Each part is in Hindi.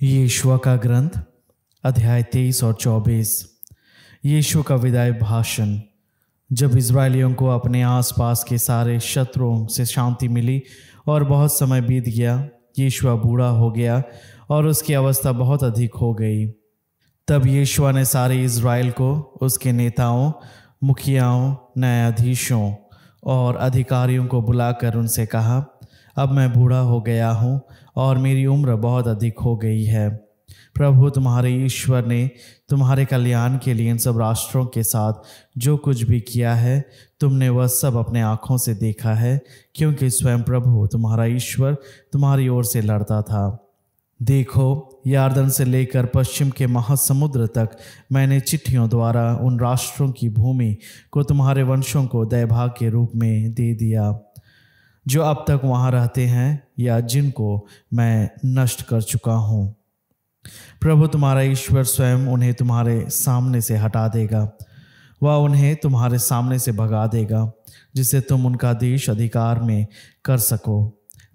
यीशुआ का ग्रंथ अध्याय 23 और 24। यीशु का विदाई भाषण। जब इज़राइलियों को अपने आसपास के सारे शत्रुओं से शांति मिली और बहुत समय बीत गया, यीशुआ बूढ़ा हो गया और उसकी अवस्था बहुत अधिक हो गई। तब यीशुआ ने सारे इज़राइल को, उसके नेताओं, मुखियाओं, न्यायाधीशों और अधिकारियों को बुलाकर उनसे कहा, अब मैं बूढ़ा हो गया हूँ और मेरी उम्र बहुत अधिक हो गई है। प्रभु तुम्हारे ईश्वर ने तुम्हारे कल्याण के लिए इन सब राष्ट्रों के साथ जो कुछ भी किया है, तुमने वह सब अपने आँखों से देखा है, क्योंकि स्वयं प्रभु तुम्हारा ईश्वर तुम्हारी ओर से लड़ता था। देखो, यार्दन से लेकर पश्चिम के महासमुद्र तक मैंने चिट्ठियों द्वारा उन राष्ट्रों की भूमि को तुम्हारे वंशों को दैभाग के रूप में दे दिया, जो अब तक वहाँ रहते हैं या जिनको मैं नष्ट कर चुका हूँ। प्रभु तुम्हारा ईश्वर स्वयं उन्हें तुम्हारे सामने से हटा देगा। वह उन्हें तुम्हारे सामने से भगा देगा, जिससे तुम उनका देश अधिकार में कर सको,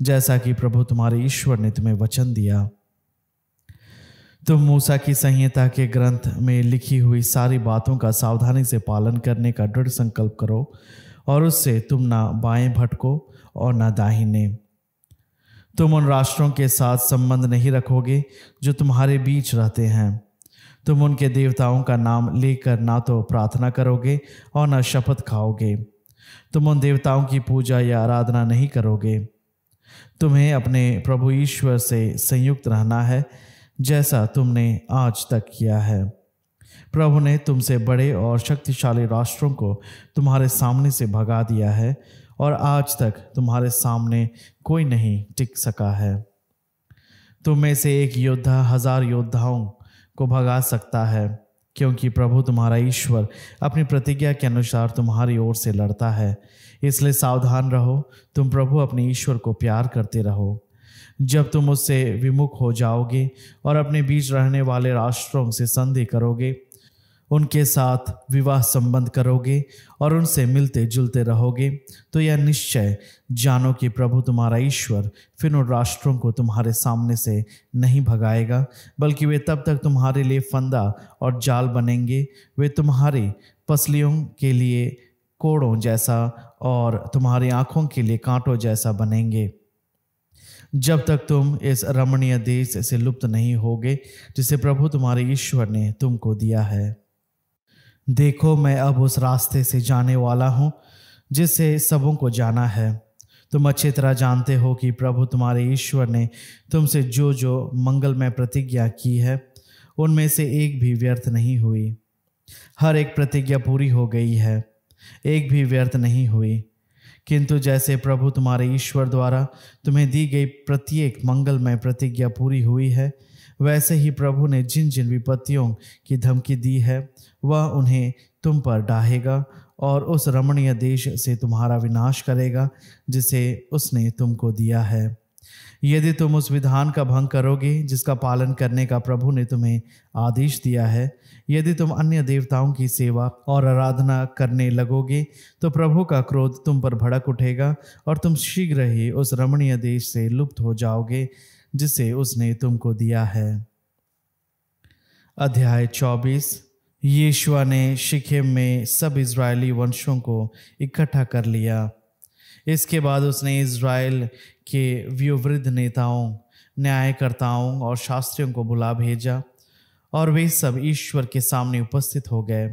जैसा कि प्रभु तुम्हारे ईश्वर ने तुम्हें वचन दिया। तुम मूसा की संहिता के ग्रंथ में लिखी हुई सारी बातों का सावधानी से पालन करने का दृढ़ संकल्प करो, और उससे तुम ना बाएं भटको और न दाहिने। तुम उन राष्ट्रों के साथ संबंध नहीं रखोगे जो तुम्हारे बीच रहते हैं। तुम उनके देवताओं का नाम लेकर ना तो प्रार्थना करोगे और न शपथ खाओगे। तुम उन देवताओं की पूजा या आराधना नहीं करोगे। तुम्हें अपने प्रभु ईश्वर से संयुक्त रहना है, जैसा तुमने आज तक किया है। प्रभु ने तुमसे बड़े और शक्तिशाली राष्ट्रों को तुम्हारे सामने से भगा दिया है, और आज तक तुम्हारे सामने कोई नहीं टिक सका है। तुम में से एक योद्धा 1000 योद्धाओं को भगा सकता है, क्योंकि प्रभु तुम्हारा ईश्वर अपनी प्रतिज्ञा के अनुसार तुम्हारी ओर से लड़ता है। इसलिए सावधान रहो, तुम प्रभु अपने ईश्वर को प्यार करते रहो। जब तुम उससे विमुख हो जाओगे और अपने बीच रहने वाले राष्ट्रों से संधि करोगे, उनके साथ विवाह संबंध करोगे और उनसे मिलते जुलते रहोगे, तो यह निश्चय जानो कि प्रभु तुम्हारा ईश्वर फिर उन राष्ट्रों को तुम्हारे सामने से नहीं भगाएगा, बल्कि वे तब तक तुम्हारे लिए फंदा और जाल बनेंगे। वे तुम्हारी पसलियों के लिए कोड़ों जैसा और तुम्हारी आँखों के लिए कांटों जैसा बनेंगे, जब तक तुम इस रमणीय देश से लुप्त नहीं होगे जिसे प्रभु तुम्हारे ईश्वर ने तुमको दिया है। देखो, मैं अब उस रास्ते से जाने वाला हूँ जिससे सबों को जाना है। तुम अच्छी तरह जानते हो कि प्रभु तुम्हारे ईश्वर ने तुमसे जो जो मंगलमय प्रतिज्ञा की है, उनमें से एक भी व्यर्थ नहीं हुई। हर एक प्रतिज्ञा पूरी हो गई है, एक भी व्यर्थ नहीं हुई। किंतु जैसे प्रभु तुम्हारे ईश्वर द्वारा तुम्हें दी गई प्रत्येक मंगलमय प्रतिज्ञा पूरी हुई है, वैसे ही प्रभु ने जिन जिन विपत्तियों की धमकी दी है, वह उन्हें तुम पर डाहेगा और उस रमणीय देश से तुम्हारा विनाश करेगा जिसे उसने तुमको दिया है। यदि तुम उस विधान का भंग करोगे जिसका पालन करने का प्रभु ने तुम्हें आदेश दिया है, यदि तुम अन्य देवताओं की सेवा और आराधना करने लगोगे, तो प्रभु का क्रोध तुम पर भड़क उठेगा और तुम शीघ्र ही उस रमणीय देश से लुप्त हो जाओगे जिसे उसने तुमको दिया है। अध्याय 24। यीशुआ ने शिखेम में सब इज़राइली वंशों को इकट्ठा कर लिया। इसके बाद उसने इज़राइल के वयोवृद्ध नेताओं, न्यायकर्ताओं और शास्त्रियों को बुला भेजा, और वे सब ईश्वर के सामने उपस्थित हो गए।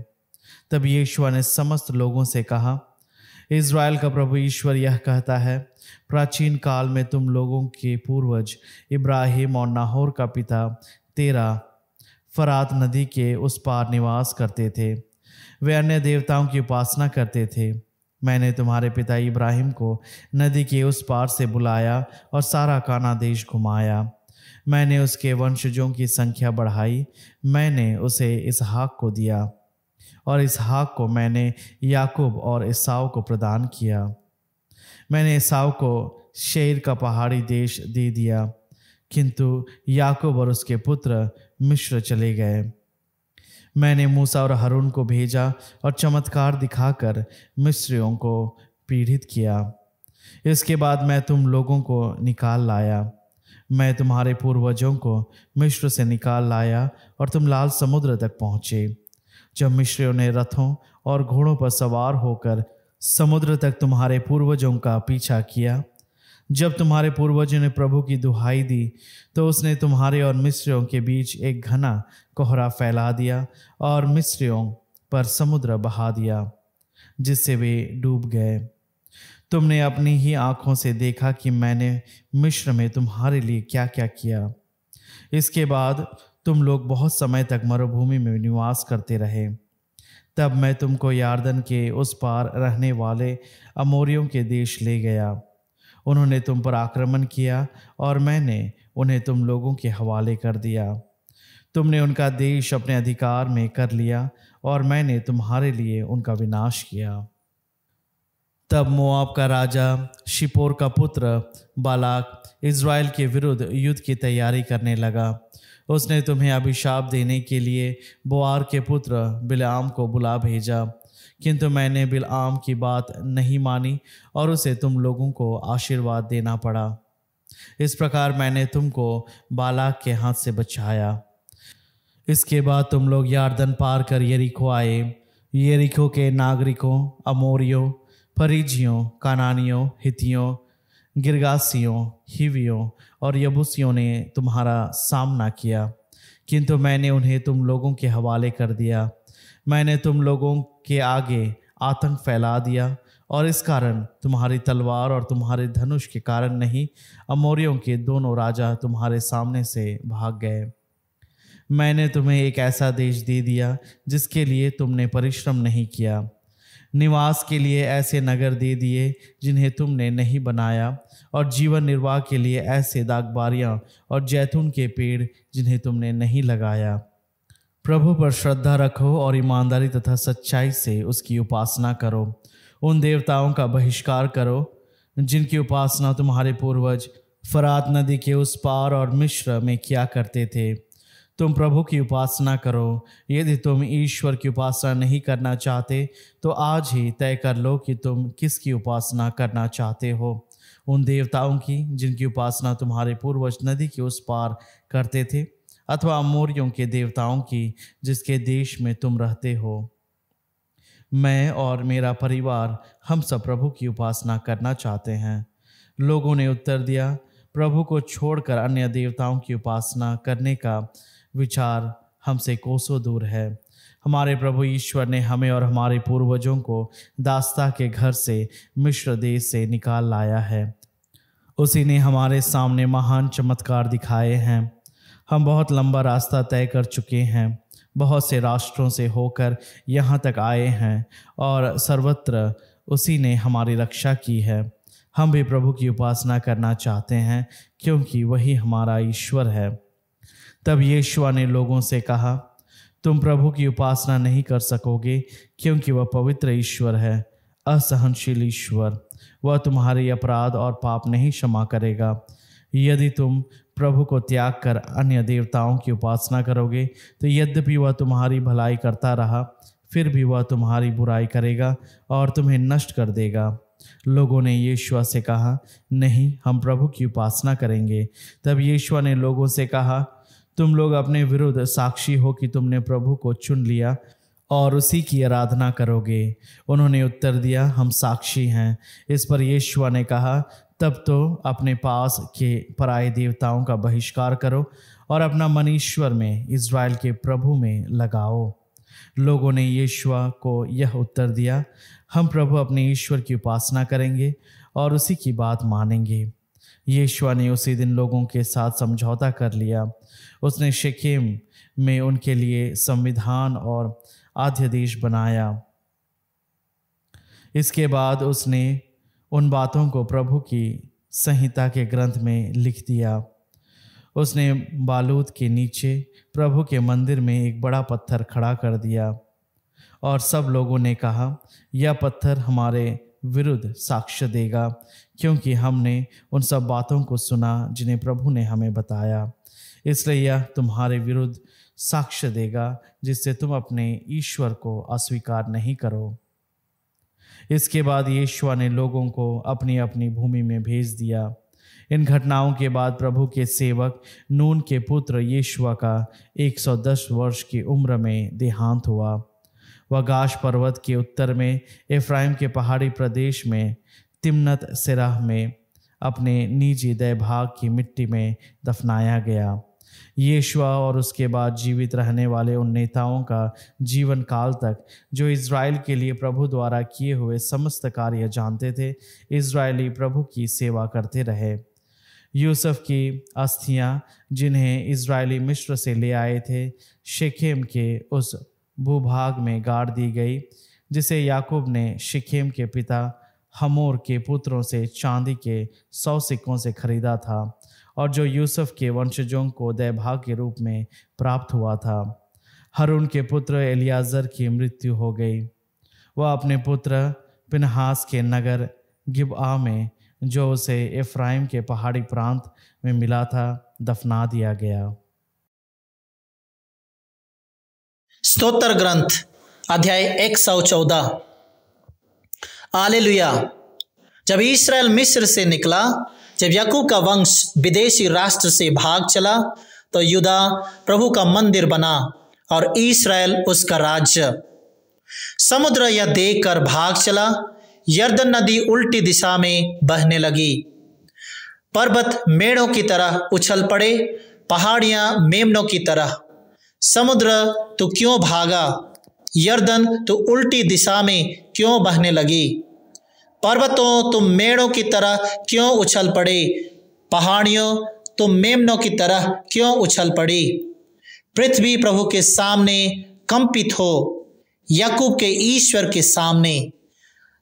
तब यीशुआ ने समस्त लोगों से कहा, इज़राइल का प्रभु ईश्वर यह कहता है, प्राचीन काल में तुम लोगों के पूर्वज इब्राहिम और नाहोर का पिता तेरह फरात नदी के उस पार निवास करते थे। वे अन्य देवताओं की उपासना करते थे। मैंने तुम्हारे पिता इब्राहिम को नदी के उस पार से बुलाया और सारा काना देश घुमाया। मैंने उसके वंशजों की संख्या बढ़ाई। मैंने उसे इसहाक को दिया, और इसहाक को मैंने याकूब और एसाव को प्रदान किया। मैंने एसाव को शेर का पहाड़ी देश दे दिया, किंतु याकूब और उसके पुत्र मिस्र चले गए। मैंने मूसा और हारून को भेजा और चमत्कार दिखाकर मिस्रियों को पीड़ित किया। इसके बाद मैं तुम लोगों को निकाल लाया। मैं तुम्हारे पूर्वजों को मिस्र से निकाल लाया और तुम लाल समुद्र तक पहुँचे। जब मिस्रियों ने रथों और घोड़ों पर सवार होकर समुद्र तक तुम्हारे पूर्वजों का पीछा किया, जब तुम्हारे पूर्वजों ने प्रभु की दुहाई दी, तो उसने तुम्हारे और मिस्रियों के बीच एक घना कोहरा फैला दिया और मिस्रियों पर समुद्र बहा दिया, जिससे वे डूब गए। तुमने अपनी ही आंखों से देखा कि मैंने मिस्र में तुम्हारे लिए क्या क्या किया। इसके बाद तुम लोग बहुत समय तक मरुभूमि में निवास करते रहे। तब मैं तुमको यार्दन के उस पार रहने वाले अमोरियों के देश ले गया। उन्होंने तुम पर आक्रमण किया और मैंने उन्हें तुम लोगों के हवाले कर दिया। तुमने उनका देश अपने अधिकार में कर लिया और मैंने तुम्हारे लिए उनका विनाश किया। तब मोआब का राजा शिपोर का पुत्र बालाक इज़राइल के विरुद्ध युद्ध की तैयारी करने लगा। उसने तुम्हें अभिशाप देने के लिए बोआर के पुत्र बिलाम को बुला भेजा, किंतु मैंने बिलाम की बात नहीं मानी और उसे तुम लोगों को आशीर्वाद देना पड़ा। इस प्रकार मैंने तुमको बालाक के हाथ से बचाया। इसके बाद तुम लोग यार्दन पार कर यरीको आए। यरीको के नागरिकों, अमोरियों, फरीजियों, कानानियों, हितियों, गिरगासियों, हिवियों और यबूसियों ने तुम्हारा सामना किया, किंतु मैंने उन्हें तुम लोगों के हवाले कर दिया। मैंने तुम लोगों के आगे आतंक फैला दिया और इस कारण तुम्हारी तलवार और तुम्हारे धनुष के कारण नहीं, अमोरियों के दोनों राजा तुम्हारे सामने से भाग गए। मैंने तुम्हें एक ऐसा देश दे दिया जिसके लिए तुमने परिश्रम नहीं किया, निवास के लिए ऐसे नगर दे दिए जिन्हें तुमने नहीं बनाया, और जीवन निर्वाह के लिए ऐसे दागबारियां और जैतून के पेड़ जिन्हें तुमने नहीं लगाया। प्रभु पर श्रद्धा रखो और ईमानदारी तथा सच्चाई से उसकी उपासना करो। उन देवताओं का बहिष्कार करो जिनकी उपासना तुम्हारे पूर्वज फरात नदी के उस पार और मिस्र में किया करते थे। तुम प्रभु की उपासना करो। यदि तुम ईश्वर की उपासना नहीं करना चाहते तो आज ही तय कर लो कि तुम किसकी उपासना करना चाहते हो, उन देवताओं की जिनकी उपासना तुम्हारे पूर्वज नदी के उस पार करते थे, अथवा अमोरियों के देवताओं की जिसके देश में तुम रहते हो। मैं और मेरा परिवार हम सब प्रभु की उपासना करना चाहते हैं। लोगों ने उत्तर दिया, प्रभु को छोड़कर अन्य देवताओं की उपासना करने का विचार हमसे कोसों दूर है। हमारे प्रभु ईश्वर ने हमें और हमारे पूर्वजों को दास्ता के घर से मिस्र देश से निकाल लाया है। उसी ने हमारे सामने महान चमत्कार दिखाए हैं। हम बहुत लंबा रास्ता तय कर चुके हैं, बहुत से राष्ट्रों से होकर यहाँ तक आए हैं और सर्वत्र उसी ने हमारी रक्षा की है। हम भी प्रभु की उपासना करना चाहते हैं क्योंकि वही हमारा ईश्वर है। तब यीशुआ ने लोगों से कहा, तुम प्रभु की उपासना नहीं कर सकोगे क्योंकि वह पवित्र ईश्वर है, असहनशील ईश्वर। वह तुम्हारे अपराध और पाप नहीं क्षमा करेगा। यदि तुम प्रभु को त्याग कर अन्य देवताओं की उपासना करोगे तो यद्यपि वह तुम्हारी भलाई करता रहा, फिर भी वह तुम्हारी बुराई करेगा और तुम्हें नष्ट कर देगा। लोगों ने यीशुआ से कहा, नहीं, हम प्रभु की उपासना करेंगे। तब यीशुआ ने लोगों से कहा, तुम लोग अपने विरुद्ध साक्षी हो कि तुमने प्रभु को चुन लिया और उसी की आराधना करोगे। उन्होंने उत्तर दिया, हम साक्षी हैं। इस पर यीशुआ ने कहा, तब तो अपने पास के पराये देवताओं का बहिष्कार करो और अपना मन ईश्वर में, इज़राइल के प्रभु में लगाओ। लोगों ने यीशुआ को यह उत्तर दिया, हम प्रभु अपने ईश्वर की उपासना करेंगे और उसी की बात मानेंगे। यीशुआ ने उसी दिन लोगों के साथ समझौता कर लिया। उसने शेकेम में उनके लिए संविधान और अध्यादेश बनाया। इसके बाद उसने उन बातों को प्रभु की संहिता के ग्रंथ में लिख दिया। उसने बालूत के नीचे प्रभु के मंदिर में एक बड़ा पत्थर खड़ा कर दिया और सब लोगों ने कहा, यह पत्थर हमारे विरुद्ध साक्ष्य देगा, क्योंकि हमने उन सब बातों को सुना जिन्हें प्रभु ने हमें बताया। इसलिए यह तुम्हारे विरुद्ध साक्ष्य देगा, जिससे तुम अपने ईश्वर को अस्वीकार नहीं करो। इसके बाद यीशुआ ने लोगों को अपनी अपनी भूमि में भेज दिया। इन घटनाओं के बाद प्रभु के सेवक नून के पुत्र यीशुआ का 110 वर्ष की उम्र में देहांत हुआ। वह गाश पर्वत के उत्तर में एफ्राइम के पहाड़ी प्रदेश में तिम्नत सेराह में अपने निजी देहभाग की मिट्टी में दफनाया गया। यीशुआ और उसके बाद जीवित रहने वाले उन नेताओं का जीवन काल तक जो इज़राइल के लिए प्रभु द्वारा किए हुए समस्त कार्य जानते थे, इज़राइली प्रभु की सेवा करते रहे। यूसुफ की अस्थियां जिन्हें इज़राइली मिस्र से ले आए थे, शेखेम के उस भूभाग में गाड़ दी गई जिसे याकूब ने शेखेम के पिता हमोर के पुत्रों से चांदी के 100 सिक्कों से खरीदा था और जो यूसुफ के वंशजों को देहभाग के रूप में प्राप्त हुआ था। हारून के पुत्र एलियाजर की मृत्यु हो गई। वह अपने पुत्र पिनहास के नगर गिबआ में, जो उसे एफ्राइम के पहाड़ी प्रांत में मिला था, दफना दिया गया। स्तोत्र ग्रंथ अध्याय 114। हालेलुया। जब इस्राएल मिस्र से निकला, जब याकूब का वंश विदेशी राष्ट्र से भाग चला, तो यूदा प्रभु का मंदिर बना और इस्राएल उसका राज्य। समुद्र यह देखकर भाग चला, यरदन नदी उल्टी दिशा में बहने लगी। पर्वत मेढ़ों की तरह उछल पड़े, पहाड़ियां मेमनों की तरह। समुद्र तो क्यों भागा, यरदन तो उल्टी दिशा में क्यों बहने लगी। पर्वतों तुम मेढ़ों की तरह क्यों उछल पड़े, पहाड़ियों तुम मेमनों की तरह क्यों उछल पड़ी। पृथ्वी प्रभु के सामने कंपित हो, याकूब के ईश्वर के सामने,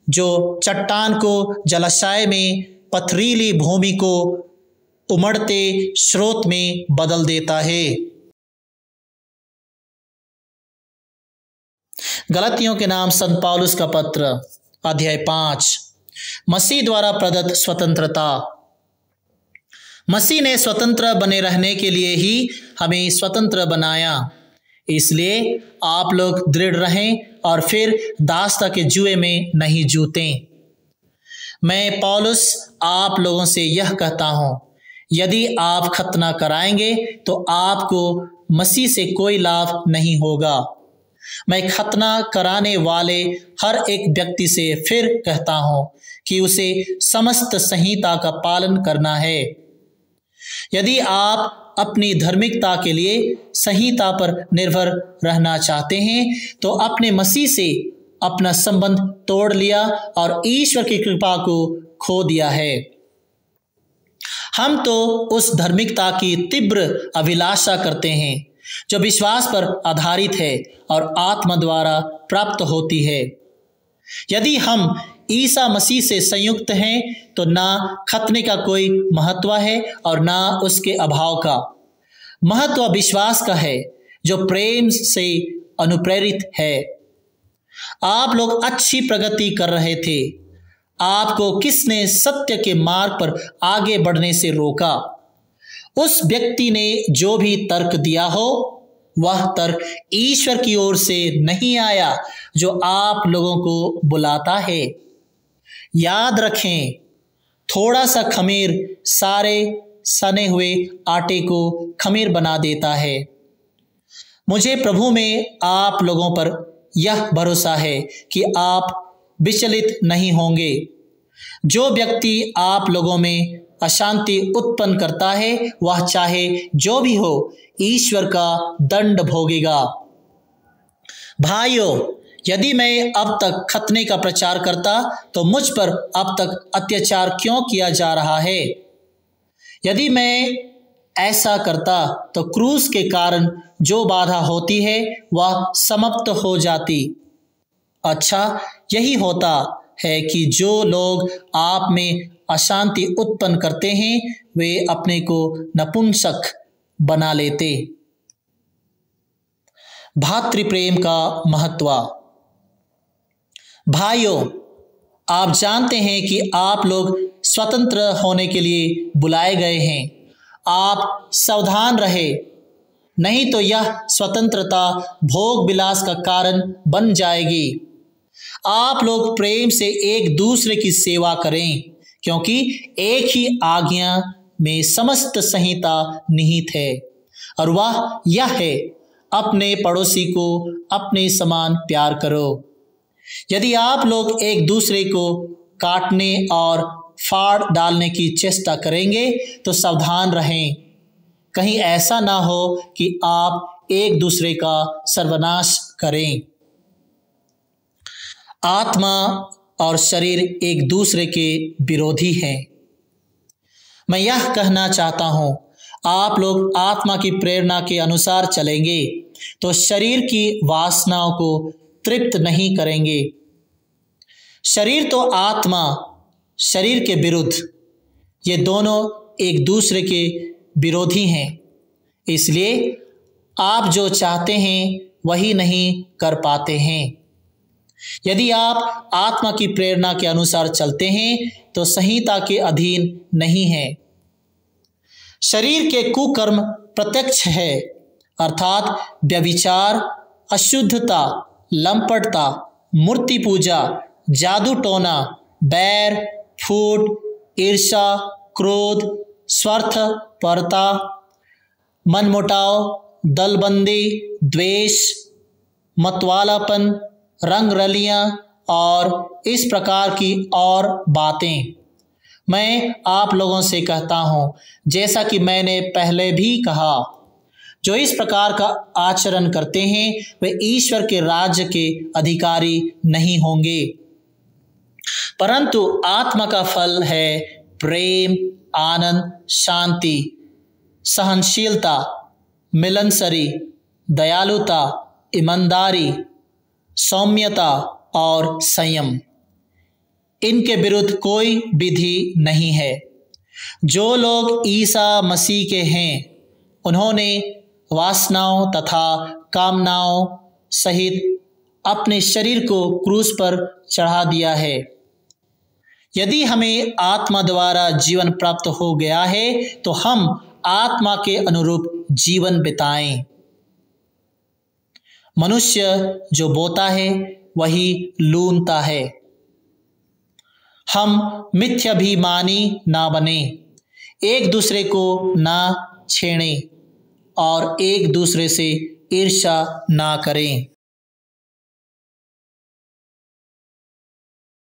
जो चट्टान को जलाशय में, पथरीली भूमि को उमड़ते स्रोत में बदल देता है। गलतियों के नाम संत पौलुस का पत्र अध्याय 5। मसीह द्वारा प्रदत्त स्वतंत्रता। मसीह ने स्वतंत्र बने रहने के लिए ही हमें स्वतंत्र बनाया। इसलिए आप लोग दृढ़ रहें और फिर दासता के जुए में नहीं जूतें। मैं पौलुस आप लोगों से यह कहता हूं, यदि आप खतना कराएंगे तो आपको मसीह से कोई लाभ नहीं होगा। मैं खतना कराने वाले हर एक व्यक्ति से फिर कहता हूं कि उसे समस्त संहिता का पालन करना है। यदि आप अपनी धार्मिकता के लिए संहिता पर निर्भर रहना चाहते हैं तो अपने मसीह से अपना संबंध तोड़ लिया और ईश्वर की कृपा को खो दिया है। हम तो उस धार्मिकता की तीव्र अभिलाषा करते हैं जो विश्वास पर आधारित है और आत्मा द्वारा प्राप्त होती है। यदि हम ईसा मसीह से संयुक्त हैं तो ना खतने का कोई महत्व है और ना उसके अभाव का। महत्व विश्वास का है जो प्रेम से अनुप्रेरित है। आप लोग अच्छी प्रगति कर रहे थे। आपको किसने सत्य के मार्ग पर आगे बढ़ने से रोका? उस व्यक्ति ने जो भी तर्क दिया हो वह तर्क ईश्वर की ओर से नहीं आया जो आप लोगों को बुलाता है। याद रखें, थोड़ा सा खमीर सारे सने हुए आटे को खमीर बना देता है। मुझे प्रभु में आप लोगों पर यह भरोसा है कि आप विचलित नहीं होंगे। जो व्यक्ति आप लोगों में अशांति उत्पन्न करता है वह चाहे जो भी हो ईश्वर का दंड भोगेगा। भाइयों, यदि मैं अब तक खतने का प्रचार करता तो मुझ पर अब तक अत्याचार क्यों किया जा रहा है? यदि मैं ऐसा करता तो क्रूस के कारण जो बाधा होती है वह समाप्त हो जाती। अच्छा यही होता है कि जो लोग आप में अशांति उत्पन्न करते हैं वे अपने को नपुंसक बना लेते। भातृप्रेम का महत्व। भाइयों, आप जानते हैं कि आप लोग स्वतंत्र होने के लिए बुलाए गए हैं। आप सावधान रहे, नहीं तो यह स्वतंत्रता भोग विलास का कारण बन जाएगी। आप लोग प्रेम से एक दूसरे की सेवा करें, क्योंकि एक ही आज्ञा में समस्त संहिता निहित है, और वह यह है, अपने पड़ोसी को अपने समान प्यार करो। यदि आप लोग एक दूसरे को काटने और फाड़ डालने की चेष्टा करेंगे तो सावधान रहें, कहीं ऐसा ना हो कि आप एक दूसरे का सर्वनाश करें। आत्मा और शरीर एक दूसरे के विरोधी हैं। मैं यह कहना चाहता हूं, आप लोग आत्मा की प्रेरणा के अनुसार चलेंगे तो शरीर की वासनाओं को तृप्त नहीं करेंगे। शरीर तो आत्मा, शरीर के विरुद्ध, ये दोनों एक दूसरे के विरोधी हैं। इसलिए आप जो चाहते हैं वही नहीं कर पाते हैं। यदि आप आत्मा की प्रेरणा के अनुसार चलते हैं तो संहिता के अधीन नहीं हैं। शरीर के कुकर्म प्रत्यक्ष है, अर्थात व्यभिचार, अशुद्धता, लंपटता, मूर्ति पूजा, जादू टोना, बैर, फूट, ईर्ष्या, क्रोध, स्वार्थपरता, मनमुटाव, दलबंदी, द्वेष, मतवालापन, रंगरलियां और इस प्रकार की और बातें। मैं आप लोगों से कहता हूं, जैसा कि मैंने पहले भी कहा, जो इस प्रकार का आचरण करते हैं वे ईश्वर के राज्य के अधिकारी नहीं होंगे। परंतु आत्मा का फल है प्रेम, आनंद, शांति, सहनशीलता, मिलनसरी, दयालुता, ईमानदारी, सौम्यता और संयम। इनके विरुद्ध कोई विधि नहीं है। जो लोग ईसा मसीह के हैं उन्होंने वासनाओं तथा कामनाओं सहित अपने शरीर को क्रूस पर चढ़ा दिया है। यदि हमें आत्मा द्वारा जीवन प्राप्त हो गया है तो हम आत्मा के अनुरूप जीवन बिताएं। मनुष्य जो बोता है वही लूनता है। हम मिथ्याभिमानी ना बने, एक दूसरे को ना छेड़ें और एक दूसरे से ईर्ष्या ना करें।